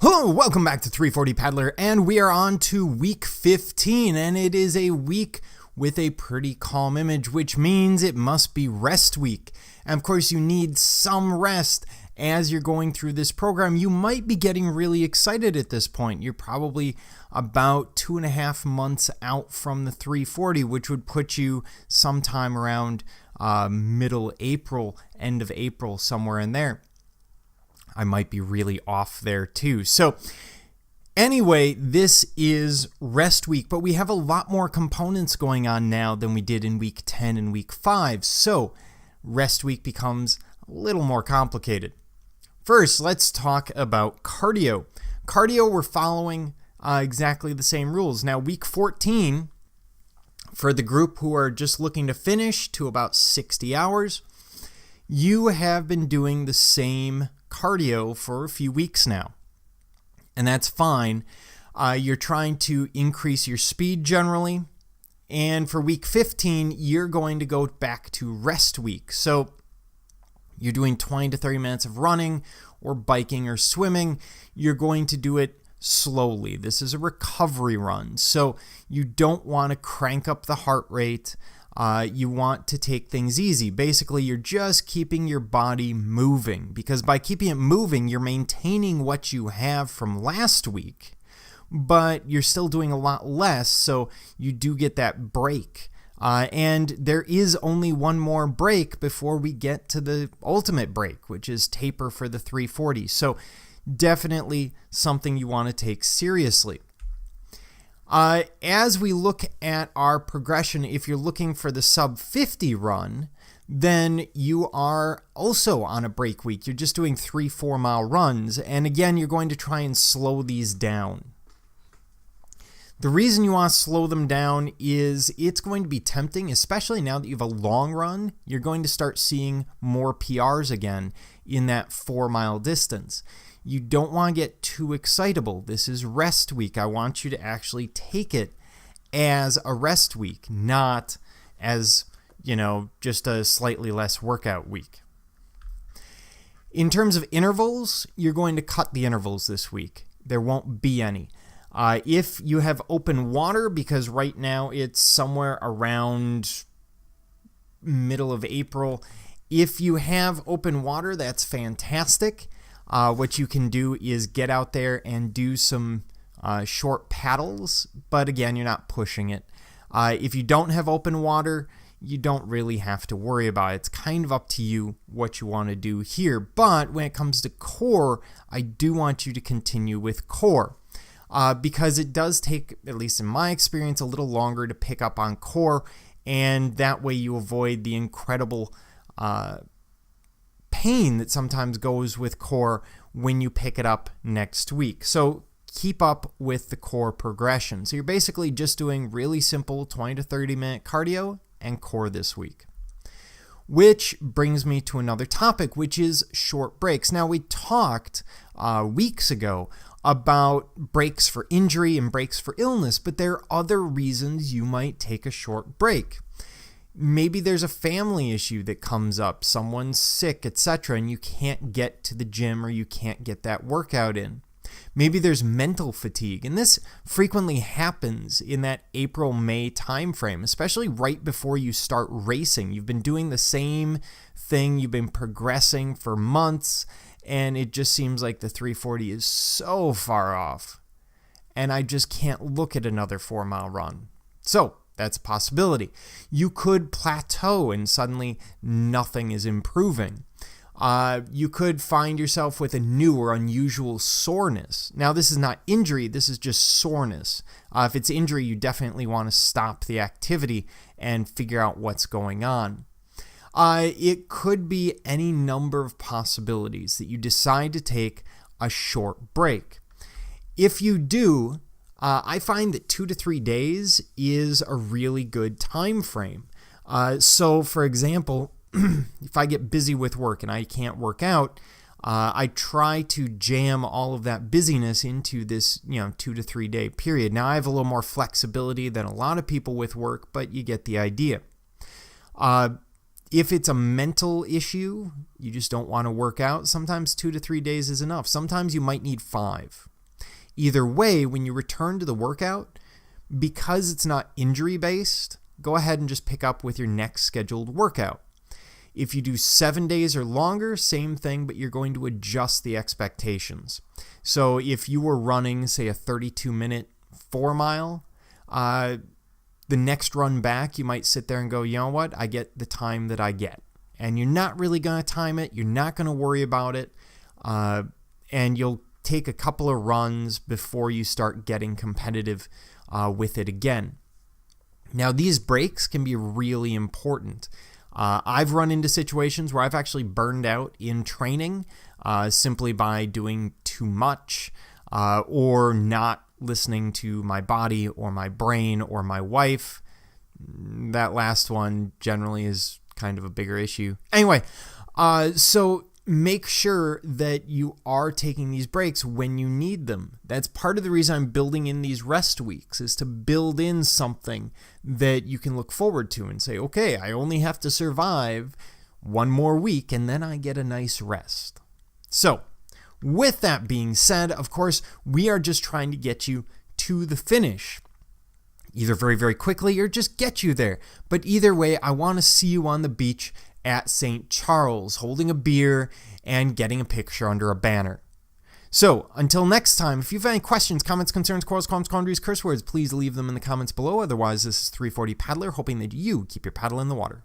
Hello, welcome back to 340 Paddler, and we are on to week 15, and it is a week with a pretty calm image, which means it must be rest week. And of course, you need some rest as you're going through this program. You might be getting really excited at this point. You're probably about 2.5 months out from the 340, which would put you sometime around middle April, end of April, somewhere in there. I might be really off there too. So anyway, this is rest week, but we have a lot more components going on now than we did in week 10 and week 5. So rest week becomes a little more complicated. First, let's talk about cardio. Cardio, we're following exactly the same rules. Now, week 14, for the group who are just looking to finish to about 60 hours, you have been doing the same cardio for a few weeks now, and that's fine. You're trying to increase your speed generally, and for week 15 you're going to go back to rest week. So you're doing 20 to 30 minutes of running or biking or swimming. You're going to do it slowly. This is a recovery run, so you don't want to crank up the heart rate. You want to take things easy. Basically, you're just keeping your body moving, because by keeping it moving, you're maintaining what you have from last week, but you're still doing a lot less, so you do get that break. And there is only one more break before we get to the ultimate break, which is taper for the 340. So definitely something you want to take seriously. As we look at our progression, if you're looking for the sub 50 run, then you are also on a break week. You're just doing 3-4 mile runs. And again, you're going to try and slow these down. The reason you want to slow them down is it's going to be tempting, especially now that you have a long run. You're going to start seeing more PRs again in that 4 mile distance. You don't want to get too excitable. This is rest week. I want you to actually take it as a rest week, not as, just a slightly less workout week. In terms of intervals, you're going to cut the intervals this week. There won't be any. If you have open water, because right now it's somewhere around middle of April, if you have open water, that's fantastic. What you can do is get out there and do some short paddles, but again, you're not pushing it. If you don't have open water, you don't really have to worry about it. It's kind of up to you what you want to do here. But when it comes to core, I do want you to continue with core, because it does take, at least in my experience, a little longer to pick up on core, and that way you avoid the incredible pain that sometimes goes with core when you pick it up next week. So keep up with the core progression. So you're basically just doing really simple 20 to 30 minute cardio and core this week. Which brings me to another topic, which is short breaks. Now, we talked weeks ago about breaks for injury and breaks for illness, but there are other reasons you might take a short break. Maybe there's a family issue that comes up, someone's sick, etc., and you can't get to the gym or you can't get that workout in. Maybe there's mental fatigue, and this frequently happens in that April-May timeframe, especially right before you start racing. You've been doing the same thing, you've been progressing for months, and it just seems like the 340 is so far off, and I just can't look at another 4 mile run. So that's a possibility. You could plateau and suddenly nothing is improving. You could find yourself with a new or unusual soreness. Now, this is not injury, this is just soreness. If it's injury, you definitely want to stop the activity and figure out what's going on. It could be any number of possibilities that you decide to take a short break. If you do, I find that 2 to 3 days is a really good time frame. So, for example, if I get busy with work and I can't work out, I try to jam all of that busyness into this 2 to 3 day period. Now, I have a little more flexibility than a lot of people with work, but you get the idea. If it's a mental issue, you just don't want to work out, sometimes 2 to 3 days is enough. Sometimes you might need 5. Either way, when you return to the workout, because it's not injury based, go ahead and just pick up with your next scheduled workout. If you do 7 days or longer, same thing, but you're going to adjust the expectations. So if you were running, say, a 32-minute 4 mile, the next run back, you might sit there and go, you know what, I get the time that I get. And you're not really going to time it. You're not going to worry about it. And you'll take a couple of runs before you start getting competitive with it again. Now, these breaks can be really important. I've run into situations where I've actually burned out in training simply by doing too much or not listening to my body or my brain or my wife. That last one generally is kind of a bigger issue. Anyway, so make sure that you are taking these breaks when you need them. That's part of the reason I'm building in these rest weeks, is to build in something that you can look forward to and say, okay, I only have to survive 1 more week and then I get a nice rest. So with that being said, of course, we are just trying to get you to the finish, either very, very quickly or just get you there. But either way, I want to see you on the beach at St. Charles, holding a beer and getting a picture under a banner. So, until next time, if you have any questions, comments, concerns, quarrels, qualms, quandaries, curse words, please leave them in the comments below. Otherwise, this is 340 Paddler, hoping that you keep your paddle in the water.